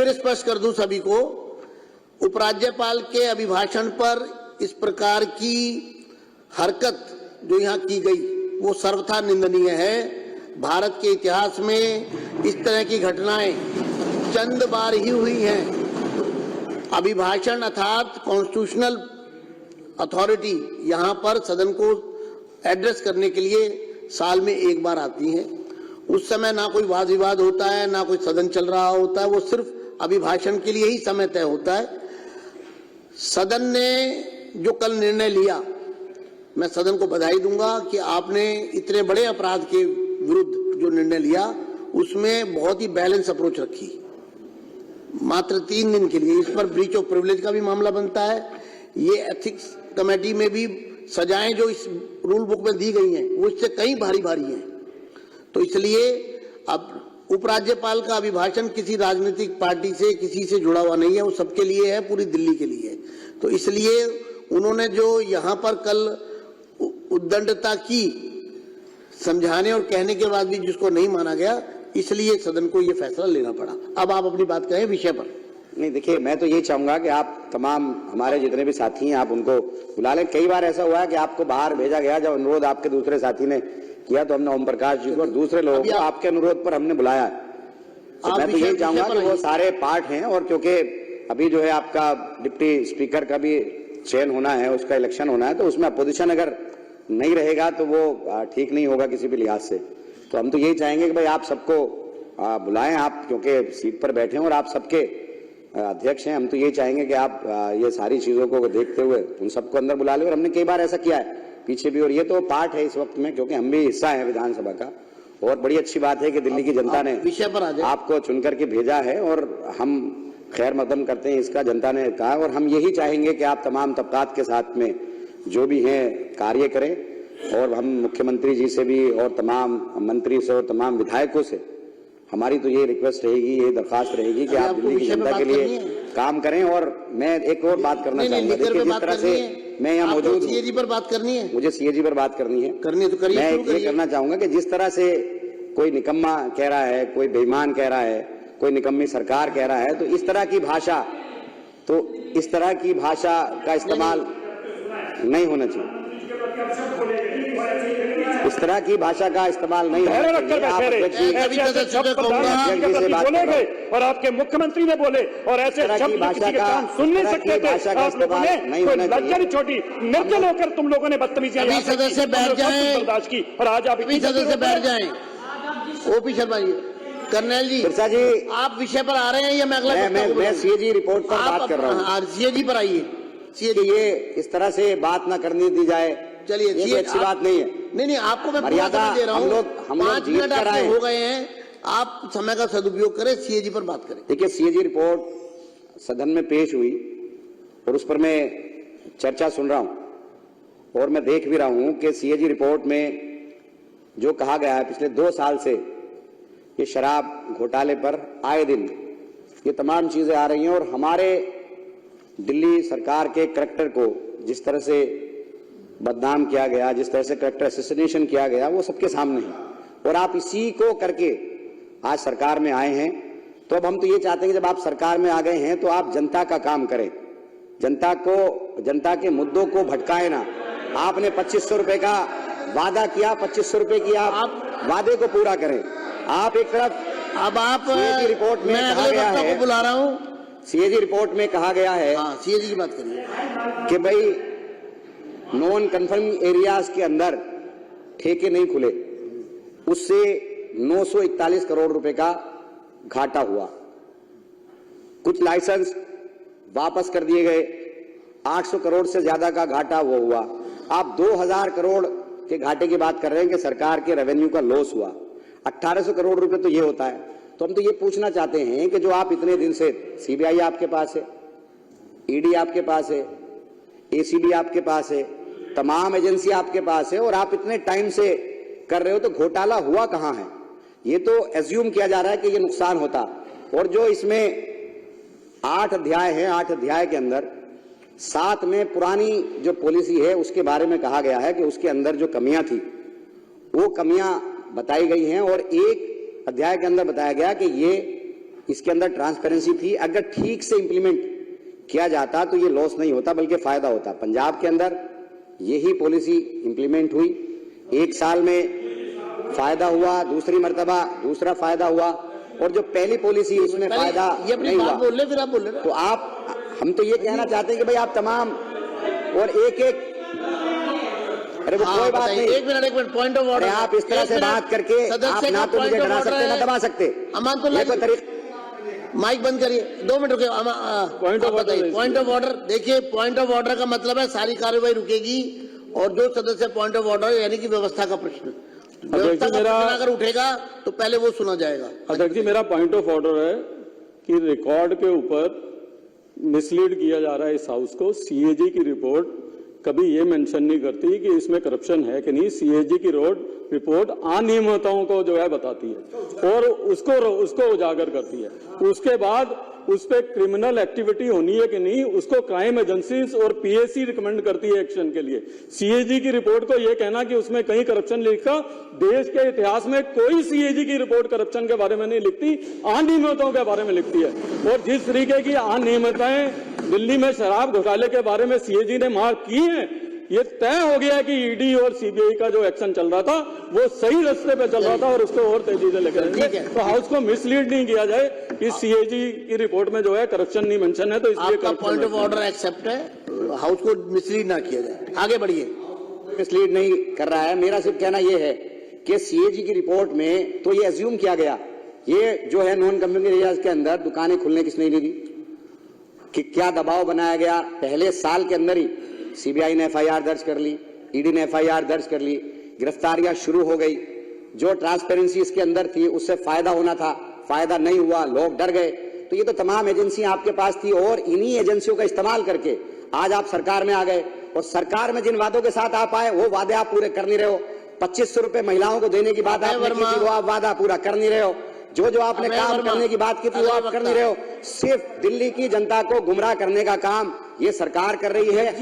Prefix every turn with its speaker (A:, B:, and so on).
A: फिर स्पष्ट कर दूं सभी को, उपराज्यपाल के अभिभाषण पर इस प्रकार की हरकत जो यहाँ की गई वो सर्वथा निंदनीय है। भारत के इतिहास में इस तरह की घटनाएं चंद बार ही हुई हैं। अभिभाषण अर्थात कॉन्स्टिट्यूशनल अथॉरिटी यहाँ पर सदन को एड्रेस करने के लिए साल में एक बार आती है। उस समय ना कोई वाद विवाद होता है, ना कोई सदन चल रहा होता है, वो सिर्फ अभिभाषण के लिए ही समय तय होता है। सदन ने जो कल निर्णय लिया, मैं सदन को बधाई दूंगा कि आपने इतने बड़े अपराध के विरुद्ध जो निर्णय लिया उसमें बहुत ही बैलेंस अप्रोच रखी। मात्र 3 दिन के लिए इस पर ब्रीच ऑफ प्रिविलेज का भी मामला बनता है। ये एथिक्स कमेटी में भी सजाएं जो इस रूल बुक में दी गई हैं वो इससे कहीं भारी भारी हैं। तो इसलिए अब उपराज्यपाल का अभिभाषण किसी राजनीतिक पार्टी से किसी से जुड़ा हुआ नहीं है, वो सबके लिए है, पूरी दिल्ली के लिए है। तो इसलिए उन्होंने जो यहाँ पर कल उद्दंडता की, समझाने और कहने के बाद भी जिसको नहीं माना गया, इसलिए सदन को ये फैसला लेना पड़ा। अब आप अपनी बात कहें विषय पर।
B: नहीं, देखिए, मैं तो ये चाहूंगा कि आप तमाम हमारे जितने भी साथी हैं आप उनको बुला लें। कई बार ऐसा हुआ है कि आपको बाहर भेजा गया, जब अनुरोध आपके दूसरे साथी ने किया तो हमने ओम प्रकाश जी को और दूसरे लोगों को आपके अनुरोध पर हमने बुलाया। तो मैं तो ये चाहूंगा कि वो सारे पार्ट हैं, और क्योंकि अभी जो है आपका डिप्टी स्पीकर का भी चयन होना है, उसका इलेक्शन होना है, तो उसमें अपोजिशन अगर नहीं रहेगा तो वो ठीक नहीं होगा किसी भी लिहाज से। तो हम तो यही चाहेंगे कि भाई आप सबको बुलाएं, आप क्योंकि सीट पर बैठे हैं और आप सबके अध्यक्ष हैं। हम तो यही चाहेंगे कि आप ये सारी चीजों को देखते हुए उन सबको अंदर बुला लें। और हमने कई बार ऐसा किया है पीछे भी, और ये तो पार्ट है इस वक्त में, क्योंकि हम भी हिस्सा है विधानसभा का। और बड़ी अच्छी बात है कि दिल्ली की जनता ने
A: विषय पर
B: आपको चुन करके भेजा है, और हम खैर मकदम करते हैं इसका, जनता ने कहा। और हम यही चाहेंगे कि आप तमाम तबकात के साथ में जो भी हैं कार्य करें, और हम मुख्यमंत्री जी से भी और तमाम मंत्री से और तमाम विधायकों से हमारी तो ये रिक्वेस्ट रहेगी, ये दरखास्त रहेगी कि आप दिल्ली की जनता के लिए काम करें। और मैं एक और बात करना चाहूंगा, जिस तरह से मैं यहाँ मौजूद,
A: सीएजी पर बात करनी है,
B: मुझे सीएजी पर बात करनी है,
A: तो करिए।
B: मैं ये करना चाहूंगा कि जिस तरह से कोई निकम्मा कह रहा है, कोई बेईमान कह रहा है, कोई निकम्मी सरकार कह रहा है, तो इस तरह की भाषा का इस्तेमाल नहीं होना चाहिए। इस तरह की भाषा का इस्तेमाल नहीं होना
C: चाहिए। और आपके मुख्यमंत्री ने बोले और ऐसे शब्द किसी के कान सुन नहीं सकते थे। आप लोगों ने लज्जा नहीं छोड़ी, निर्जल होकर तुम लोगों ने बदतमीजियां
A: सदस्य बैठ जाएं
C: बर्दाश्त की, और आज आप
A: सदस्य बैठ जाएं। ओपी शर्मा जी, कर्नल जी,
B: बिरसा जी,
A: आप विषय पर आ रहे हैं या मैं अगला?
B: मैं सीएजी रिपोर्ट पर बात कर रहा हूँ।
A: सीएजी पर आइए।
B: सीएजी, ये इस तरह से बात ना करने दी जाए,
A: चलिए,
B: ये अच्छी बात नहीं है।
A: नहीं, आपको मैं
B: मर्यादा
A: दे रहा हूँ।
B: हम लोग
A: 5 मिनट आपके हो गए हैं, आप समय का सदुपयोग करें, सीएजी पर बात करें।
B: देखिए, सीएजी रिपोर्ट सदन में पेश हुई और उस पर मैं चर्चा सुन रहा हूं, और मैं देख भी रहा हूं कि सीएजी रिपोर्ट में जो कहा गया है, पिछले 2 साल से ये शराब घोटाले पर आए दिन ये तमाम चीजें आ रही हैं, और हमारे दिल्ली सरकार के करैक्टर को जिस तरह से बदनाम किया गया, जिस तरह से करैक्टर असैसिनेशन किया गया, वो सबके सामने है। और आप इसी को करके आज सरकार में आए हैं। तो अब हम तो ये चाहते हैं कि जब आप सरकार में आ गए हैं तो आप जनता का काम करें, जनता के मुद्दों को भटकाए ना। आपने 2500 रुपए का वादा किया, 2500 रुपए की आप वादे को पूरा करें। आप एक तरफ,
A: अब आप
B: रिपोर्ट में कहा गया है,
A: बुला रहा हूं,
B: सीएजी रिपोर्ट में कहा गया है,
A: सीएजी की बात करिए,
B: कि भाई नॉन कन्फर्मिंग एरियाज के अंदर ठेके नहीं खुले, उससे 941 करोड़ रुपए का घाटा हुआ। कुछ लाइसेंस वापस कर दिए गए, 800 करोड़ से ज्यादा का घाटा वो हुआ। आप 2000 करोड़ के घाटे की बात कर रहे हैं कि सरकार के रेवेन्यू का लॉस हुआ। 1800 करोड़ रुपए तो ये होता है। तो हम तो ये पूछना चाहते हैं कि जो आप इतने दिन से, सीबीआई आपके पास है, ईडी आपके पास है, एसीबी आपके पास है, तमाम एजेंसी आपके पास है, और आप इतने टाइम से कर रहे हो, तो घोटाला हुआ कहां है? ये तो एज्यूम किया जा रहा है कि ये नुकसान होता। और जो इसमें 8 अध्याय हैं, 8 अध्याय के अंदर 7 में पुरानी जो पॉलिसी है उसके बारे में कहा गया है कि उसके अंदर जो कमियां थी वो कमियां बताई गई हैं, और एक अध्याय के अंदर बताया गया कि इसके अंदर ट्रांसपेरेंसी थी। अगर ठीक से इंप्लीमेंट किया जाता तो ये लॉस नहीं होता बल्कि फायदा होता। पंजाब के अंदर यही पॉलिसी इंप्लीमेंट हुई, 1 साल में फायदा हुआ, दूसरी मर्तबा दूसरा फायदा हुआ, और जो पहली पॉलिसी इसमें फायदा नहीं हुआ।
A: बोल ले, फिर आप बोल ले।
B: तो हम तो ये कहना चाहते हैं कि भाई आप तमाम और एक अरे वो कोई बात नहीं,
A: एक मिनट पॉइंट ऑफ ऑर्डर।
B: आप इस तरह से बात करके आप ना तो मुझे डरा सकते ना दबा सकते।
A: अमान तो माइक बंद करिए, 2 मिनट रुके। पॉइंट ऑफ ऑर्डर देखिए, पॉइंट ऑफ ऑर्डर का मतलब है सारी कार्रवाई रुकेगी और जो सदस्य पॉइंट ऑफ ऑर्डर यानी कि व्यवस्था का प्रश्न, व्यवस्था का प्रश्न अगर उठेगा तो पहले वो सुना जाएगा।
D: अध्यक्ष जी, मेरा पॉइंट ऑफ ऑर्डर है कि रिकॉर्ड के ऊपर मिसलीड किया जा रहा है इस हाउस को। सीएजी की रिपोर्ट कभी ये मेंशन नहीं करती कि इसमें करप्शन है कि नहीं। सीएजी की रिपोर्ट अनियमितताओं को जो है बताती है और उसको उजागर करती है। उसके बाद उस पर क्रिमिनल एक्टिविटी होनी है कि नहीं, उसको क्राइम एजेंसीज और पीएसी रिकमेंड करती है एक्शन के लिए। सीएजी की रिपोर्ट को यह कहना कि उसमें कहीं करप्शन लिखा, देश के इतिहास में कोई सीएजी की रिपोर्ट करप्शन के बारे में नहीं लिखती, अनियमितताओं के बारे में लिखती है। और जिस तरीके की अनियमितताएं दिल्ली में शराब घोटाले के बारे में सीएजी ने मार्क की है, ये तय हो गया है कि ईडी और सीबीआई का जो एक्शन चल रहा था वो सही रास्ते पे चल रहा था और उसको और तेजी से लेकर जाएंगे। तो हाउस को मिसलीड नहीं किया जाए कि सीएजी की रिपोर्ट में जो है करप्शन नहीं मेंशन है, तो इसलिए
A: आपका पॉइंट ऑफ ऑर्डर एक्सेप्ट है, हाउस को मिसलीड ना किया जाए। आगे बढ़िए।
B: मिसलीड नहीं कर रहा है, मेरा सिर्फ कहना यह है कि सीएजी की रिपोर्ट में तो ये अज्यूम किया गया, ये जो है नॉन कंफर्मिंग एरियाज के अंदर दुकानें खुलने किसने नहीं दी, कि क्या दबाव बनाया गया। पहले साल के अंदर ही सीबीआई ने एफआईआर दर्ज कर ली, ईडी ने एफआईआर दर्ज कर ली, गिरफ्तारियां शुरू हो गई। जो ट्रांसपेरेंसी इसके अंदर थी उससे फायदा होना था, फायदा नहीं हुआ, लोग डर गए। तो ये तो तमाम एजेंसियां आपके पास थी और इन्हीं एजेंसियों का इस्तेमाल करके आज आप सरकार में आ गए और सरकार में जिन वादों के साथ आप आए वो वादे आप पूरे कर नहीं रहे हो। 2500 रुपए महिलाओं को देने की बात आपने की थी, वो आप वादा पूरा कर नहीं रहे हो। जो आपने काम करने की बात की थी वो आप कर नहीं रहे हो। सिर्फ दिल्ली की जनता को गुमराह करने का काम ये सरकार कर रही है।